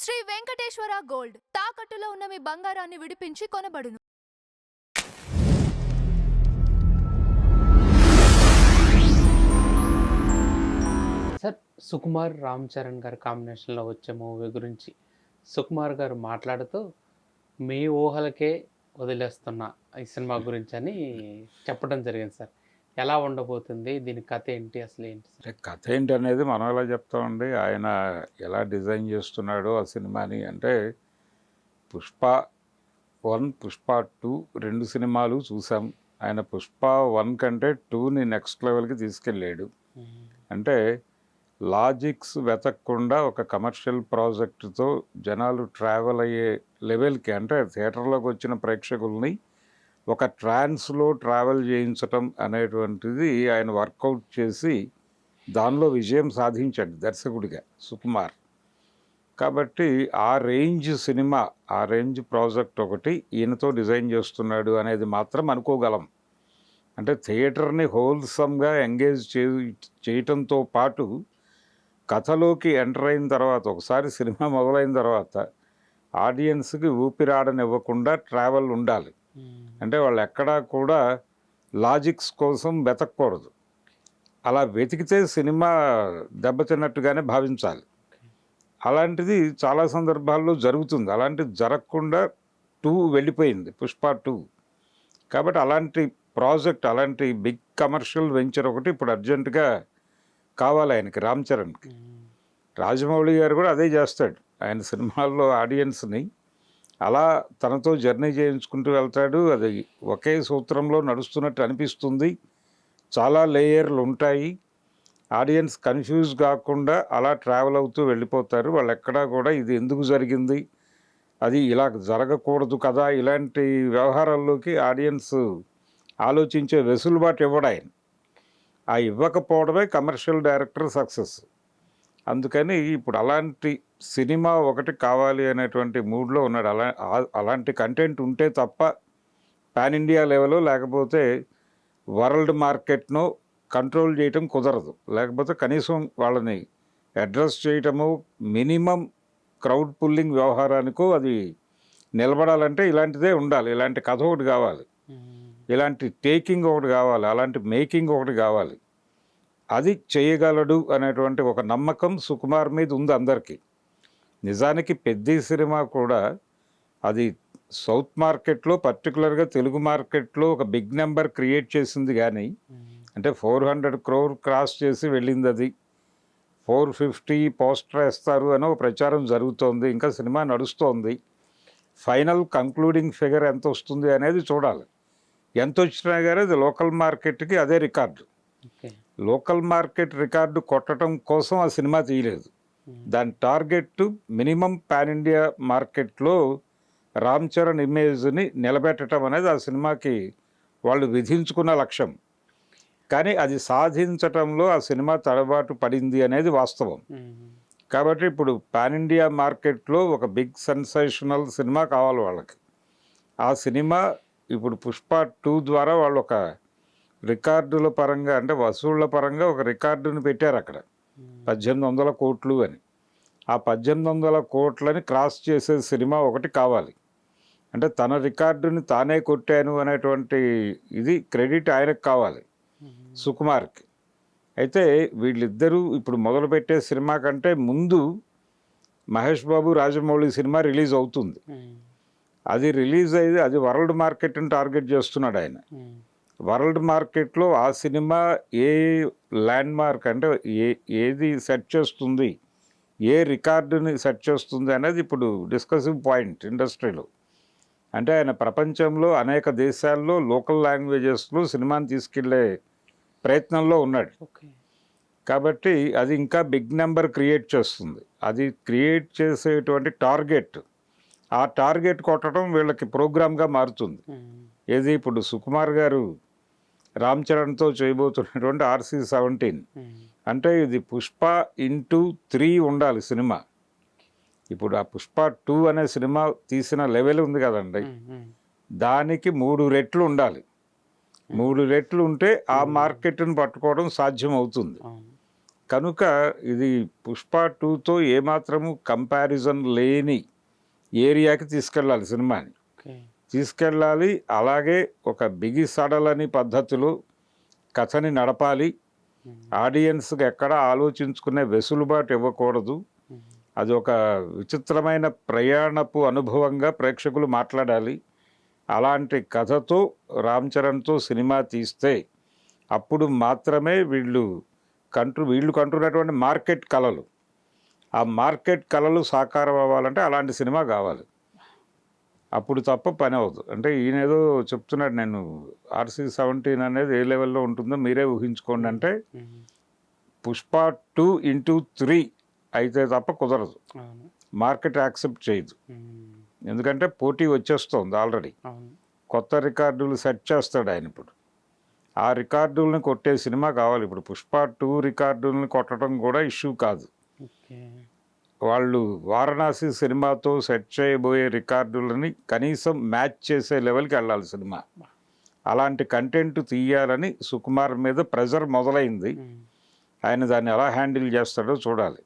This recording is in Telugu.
శ్రీ వెంకటేశ్వర గోల్డ్ తాకట్టులో ఉన్న మీ బంగారాన్ని విడిపించి కొనబడును. సార్, సుకుమార్ రామ్ చరణ్ గారి కాంబినేషన్లో వచ్చే మూవీ గురించి సుకుమార్ గారు మాట్లాడుతూ మీ ఊహలకే వదిలేస్తున్న ఈ సినిమా గురించి అని చెప్పడం జరిగింది సార్. ఎలా ఉండబోతుంది, దీని కథ ఏంటి, అసలు ఏంటి సార్? అంటే కథ ఏంటి అనేది మనం ఎలా చెప్తామండి, ఆయన ఎలా డిజైన్ చేస్తున్నాడో ఆ సినిమాని. అంటే పుష్ప 1, పుష్ప 2 2 సినిమాలు చూసాం. ఆయన పుష్ప 1 కంటే 2ని నెక్స్ట్ లెవెల్కి తీసుకెళ్ళాడు. అంటే లాజిక్స్ వెతకకుండా ఒక కమర్షియల్ ప్రాజెక్టుతో జనాలు ట్రావెల్ అయ్యే లెవెల్కి, అంటే థియేటర్లోకి వచ్చిన ప్రేక్షకుల్ని ఒక ట్రాన్స్లో ట్రావెల్ చేయించటం అనేటువంటిది ఆయన వర్కౌట్ చేసి దానిలో విజయం సాధించాడు దర్శకుడిగా సుకుమార్. కాబట్టి ఆ రేంజ్ సినిమా, ఆ రేంజ్ ప్రాజెక్ట్ ఒకటి ఈయనతో డిజైన్ చేస్తున్నాడు అనేది మాత్రం అనుకోగలం. అంటే థియేటర్ని హోల్సమ్గా ఎంగేజ్ చేయటంతో పాటు కథలోకి ఎంటర్ అయిన తర్వాత, ఒకసారి సినిమా మొదలైన తర్వాత ఆడియన్స్కి ఊపిరాడనివ్వకుండా ట్రావెల్ ఉండాలి. అంటే వాళ్ళు ఎక్కడా కూడా లాజిక్స్ కోసం వెతకూడదు. అలా వెతికితే సినిమా దెబ్బతిన్నట్టుగానే భావించాలి. అలాంటిది చాలా సందర్భాల్లో జరుగుతుంది. అలాంటిది జరగకుండా 2 వెళ్ళిపోయింది, పుష్ప 2. కాబట్టి అలాంటి ప్రాజెక్ట్, అలాంటి బిగ్ కమర్షియల్ వెంచర్ ఒకటి ఇప్పుడు అర్జెంటుగా కావాలి ఆయనకి, రామ్ చరణ్కి. రాజమౌళి గారు కూడా అదే చేస్తాడు. ఆయన సినిమాల్లో ఆడియన్స్ని అలా తనతో జర్నీ చేయించుకుంటూ వెళ్తాడు. అది ఒకే సూత్రంలో నడుస్తున్నట్టు అనిపిస్తుంది. చాలా లేయర్లు ఉంటాయి. ఆడియన్స్ కన్ఫ్యూజ్ కాకుండా అలా ట్రావెల్ అవుతూ వెళ్ళిపోతారు. వాళ్ళు ఎక్కడా కూడా ఇది ఎందుకు జరిగింది, అది ఇలా జరగకూడదు కదా, ఇలాంటి వ్యవహారాల్లోకి ఆడియన్స్ ఆలోచించే వెసులుబాటు ఇవ్వడు ఆయన. ఆ ఇవ్వకపోవడమే కమర్షియల్ డైరెక్టర్ సక్సెస్. అందుకని ఇప్పుడు అలాంటి సినిమా ఒకటి కావాలి అనేటువంటి మూడ్లో ఉన్నాడు. అలాంటి కంటెంట్ ఉంటే తప్ప పాన్ ఇండియా లెవెల్లో, లేకపోతే వరల్డ్ మార్కెట్ను కంట్రోల్ చేయటం కుదరదు. లేకపోతే కనీసం వాళ్ళని అడ్రస్ చేయటము, మినిమం క్రౌడ్ పుల్లింగ్ వ్యవహారానికో అది నిలబడాలంటే ఇలాంటిదే ఉండాలి. ఇలాంటి కథ ఒకటి కావాలి, ఇలాంటి టేకింగ్ ఒకటి కావాలి, అలాంటి మేకింగ్ ఒకటి కావాలి. అది చేయగలడు అనేటువంటి ఒక నమ్మకం సుకుమార్ మీద ఉంది అందరికీ. నిజానికి పెద్ద సినిమా కూడా అది సౌత్ మార్కెట్లో, పర్టికులర్గా తెలుగు మార్కెట్లో ఒక బిగ్ నెంబర్ క్రియేట్ చేసింది. కానీ అంటే 400 crore క్రాస్ చేసి వెళ్ళింది. అది 450 పోస్టర్ వేస్తారు అని ఒక ప్రచారం జరుగుతోంది. ఇంకా సినిమా నడుస్తోంది. ఫైనల్ కంక్లూడింగ్ ఫిగర్ ఎంత వస్తుంది అనేది చూడాలి. ఎంత వచ్చినా కానీ అది లోకల్ మార్కెట్కి అదే రికార్డు. లోకల్ మార్కెట్ రికార్డు కొట్టడం కోసం ఆ సినిమా తీయలేదు. దాని టార్గెట్ మినిమం పాన్ ఇండియా మార్కెట్లో రామ్ చరణ్ ఇమేజ్ని నిలబెట్టడం అనేది ఆ సినిమాకి వాళ్ళు విధించుకున్న లక్ష్యం. కానీ అది సాధించటంలో ఆ సినిమా తడబాటు పడింది అనేది వాస్తవం. కాబట్టి ఇప్పుడు పాన్ ఇండియా మార్కెట్లో ఒక బిగ్ సెన్సేషనల్ సినిమా కావాలి వాళ్ళకి. ఆ సినిమా ఇప్పుడు పుష్ప 2 ద్వారా వాళ్ళు ఒక రికార్డుల పరంగా, అంటే వసూళ్ల పరంగా ఒక రికార్డుని పెట్టారు అక్కడ, 1800 కోట్లు అని. ఆ 1800 కోట్లని క్రాస్ చేసే సినిమా ఒకటి కావాలి. అంటే తన రికార్డుని తానే కొట్టాను అనేటువంటి ఇది క్రెడిట్ ఆయనకు కావాలి, సుకుమార్కి. అయితే వీళ్ళిద్దరూ ఇప్పుడు మొదలుపెట్టే సినిమా కంటే ముందు మహేష్ బాబు, రాజమౌళి సినిమా రిలీజ్ అవుతుంది. అది రిలీజ్ అయ్యి అది వరల్డ్ మార్కెట్ని టార్గెట్ చేస్తున్నాడు ఆయన. వరల్డ్ మార్కెట్లో ఆ సినిమా ఏ ల్యాండ్ మార్క్, అంటే ఏది సెట్ చేస్తుంది, ఏ రికార్డుని సెట్ చేస్తుంది అనేది ఇప్పుడు డిస్కసివ్ పాయింట్ ఇండస్ట్రీలో. అంటే ఆయన ప్రపంచంలో అనేక దేశాల్లో లోకల్ లాంగ్వేజెస్లో సినిమాని తీసుకెళ్లే ప్రయత్నంలో ఉన్నాడు. కాబట్టి అది ఇంకా బిగ్ నెంబర్ క్రియేట్ చేస్తుంది. అది క్రియేట్ చేసేటువంటి టార్గెట్, ఆ టార్గెట్ కొట్టడం వీళ్ళకి ప్రోగ్రామ్గా మారుతుంది. ఏది ఇప్పుడు సుకుమార్ గారు రామ్ చరణ్తో చేయబోతున్నటువంటి RC-17 అంటే ఇది పుష్ప *3 ఉండాలి సినిమా. ఇప్పుడు ఆ పుష్ప 2 అనే సినిమా తీసిన లెవెల్ ఉంది కదండి, దానికి 3 రెట్లు ఉండాలి. 3 రెట్లు ఉంటే ఆ మార్కెట్ని పట్టుకోవడం సాధ్యం అవుతుంది. కనుక ఇది పుష్ప 2తో ఏమాత్రము కంపారిజన్ లేని ఏరియాకి తీసుకెళ్ళాలి సినిమాని. ఓకే. తీసుకెళ్ళాలి, అలాగే ఒక బిగి సడలని పద్ధతిలో కథని నడపాలి. ఆడియన్స్కి ఎక్కడ ఆలోచించుకునే వెసులుబాటు ఇవ్వకూడదు. అది ఒక విచిత్రమైన ప్రయాణపు అనుభవంగా ప్రేక్షకులు మాట్లాడాలి. అలాంటి కథతో రామ్ చరణ్తో సినిమా తీస్తే అప్పుడు మాత్రమే వీళ్ళు కంటున్నటువంటి మార్కెట్ కళలు, ఆ మార్కెట్ కళలు సాకారం అవ్వాలంటే అలాంటి సినిమా కావాలి. అప్పుడు తప్ప పని అవ్వదు. అంటే ఈయన ఏదో చెప్తున్నాడు, నేను RC-17 అనేది ఏ లెవెల్లో ఉంటుందో మీరే ఊహించుకోండి అంటే, పుష్ప 2x3 అయితే తప్ప కుదరదు. మార్కెట్ యాక్సెప్ట్ చేయదు. ఎందుకంటే పోటీ వచ్చేస్తుంది ఆల్రెడీ. కొత్త రికార్డులు సెట్ చేస్తాడు ఆయన ఇప్పుడు. ఆ రికార్డుల్ని కొట్టే సినిమా కావాలి. ఇప్పుడు పుష్ప 2 రికార్డుల్ని కొట్టడం కూడా ఇష్యూ కాదు. వాళ్ళు వారణాసి సినిమాతో సెట్ చేయబోయే రికార్డులని కనీసం మ్యాచ్ చేసే లెవెల్కి వెళ్ళాలి సినిమా. అలాంటి కంటెంట్ తీయాలని సుకుమార్ మీద ప్రెజర్ మొదలైంది. ఆయన దాన్ని ఎలా హ్యాండిల్ చేస్తాడో చూడాలి.